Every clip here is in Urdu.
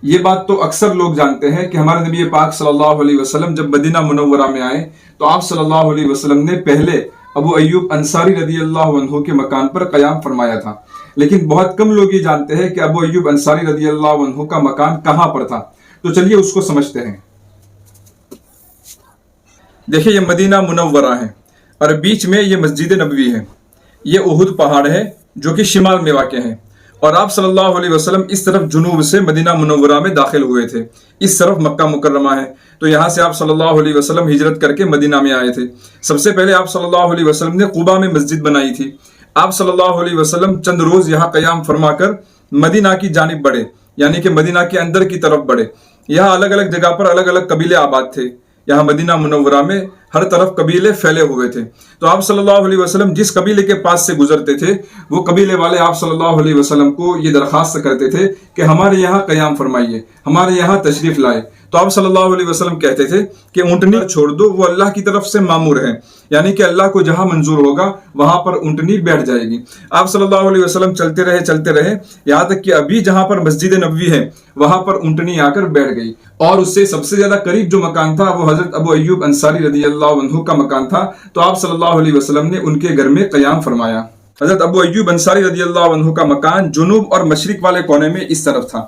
یہ بات تو اکثر لوگ جانتے ہیں کہ ہمارے نبی پاک صلی اللہ علیہ وسلم جب مدینہ منورہ میں آئے تو آپ صلی اللہ علیہ وسلم نے پہلے ابو ایوب انصاری رضی اللہ عنہ کے مکان پر قیام فرمایا تھا، لیکن بہت کم لوگ یہ جانتے ہیں کہ ابو ایوب انصاری رضی اللہ عنہ کا مکان کہاں پر تھا۔ تو چلیے اس کو سمجھتے ہیں۔ دیکھیں، یہ مدینہ منورہ ہے اور بیچ میں یہ مسجد نبوی ہے، یہ احد پہاڑ ہے جو کہ شمال میں واقع ہے، اور آپ صلی اللہ علیہ وسلم اس طرف جنوب سے مدینہ منورہ میں داخل ہوئے تھے، اس طرف مکہ مکرمہ ہے، تو یہاں سے آپ صلی اللہ علیہ وسلم ہجرت کر کے مدینہ میں آئے تھے۔ سب سے پہلے آپ صلی اللہ علیہ وسلم نے قباء میں مسجد بنائی تھی۔ آپ صلی اللہ علیہ وسلم چند روز یہاں قیام فرما کر مدینہ کی جانب بڑھے، یعنی کہ مدینہ کے اندر کی طرف بڑھے۔ یہاں الگ الگ جگہ پر الگ الگ قبیلے آباد تھے، یہاں مدینہ منورہ میں ہر طرف قبیلے پھیلے ہوئے تھے۔ تو آپ صلی اللہ علیہ وسلم جس قبیلے کے پاس سے گزرتے تھے وہ قبیلے والے آپ صلی اللہ علیہ وسلم کو یہ درخواست کرتے تھے کہ ہمارے یہاں قیام فرمائیے، ہمارے یہاں تشریف لائے۔ تو آپ صلی اللہ علیہ وسلم کہتے تھے کہ اونٹنی چھوڑ دو، وہ اللہ کی طرف سے مامور ہے، یعنی کہ اللہ کو جہاں منظور ہوگا وہاں پر اونٹنی بیٹھ جائے گی۔ آپ صلی اللہ علیہ وسلم چلتے رہے یہاں تک کہ ابھی جہاں پر مسجد نبوی ہے وہاں پر اونٹنی آ کر بیٹھ گئی، اور اس سے سب سے زیادہ قریب جو مکان تھا وہ حضرت ابو ایوب انصاری رضی اللہ عنہ کا مکان تھا۔ تو آپ صلی اللہ علیہ وسلم نے ان کے گھر میں قیام فرمایا۔ حضرت ابو ایوب انصاری رضی اللہ عنہ کا مکان جنوب اور مشرق والے کونے میں اس طرف تھا۔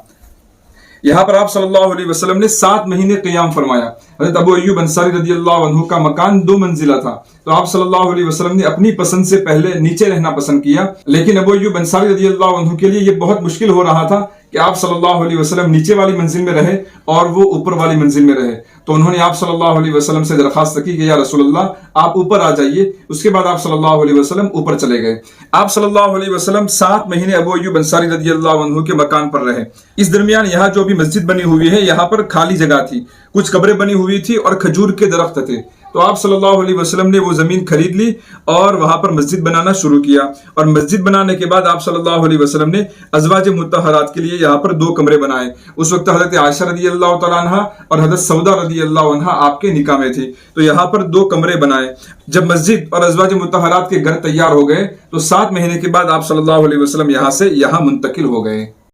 یہاں پر آپ صلی اللہ علیہ وسلم نے 7 مہینے قیام فرمایا۔ حضرت ابو ایوب انصاری رضی اللہ عنہ کا مکان 2 منزلہ تھا، تو آپ صلی اللہ علیہ وسلم نے اپنی پسند سے پہلے نیچے رہنا پسند کیا، لیکن ابو ایوب انصاری رضی اللہ عنہ کے لیے یہ بہت مشکل ہو رہا تھا کہ آپ صلی اللہ علیہ وسلم نیچے والی منزل میں رہے اور وہ اوپر والی منزل میں رہے۔ تو انہوں نے آپ صلی اللہ علیہ وسلم سے درخواست کی کہ یا رسول اللہ آپ اوپر آ جائیے۔ اس کے بعد آپ صلی اللہ علیہ وسلم اوپر چلے گئے۔ آپ صلی اللہ علیہ وسلم 7 مہینے ابو ایوب انصاری رضی اللہ عنہ کے مکان پر رہے۔ اس درمیان یہاں جو بھی مسجد بنی ہوئی ہے یہاں پر خالی جگہ تھی، کچھ قبریں بنی ہوئی تھی اور کھجور کے درخت تھے۔ تو آپ صلی اللہ علیہ وسلم نے وہ زمین خرید لی اور وہاں پر مسجد بنانا شروع کیا، اور مسجد بنانے کے بعد آپ صلی اللہ علیہ وسلم نے ازواج مطہرات کے لیے یہاں پر 2 کمرے بنائے۔ اس وقت حضرت عائشہ رضی اللہ تعالیٰ عنہ اور حضرت سودا رضی اللہ عنہ آپ کے نکاح میں تھی، تو یہاں پر 2 کمرے بنائے۔ جب مسجد اور ازواج مطہرات کے گھر تیار ہو گئے تو 7 مہینے کے بعد آپ صلی اللہ علیہ وسلم یہاں سے منتقل ہو گئے۔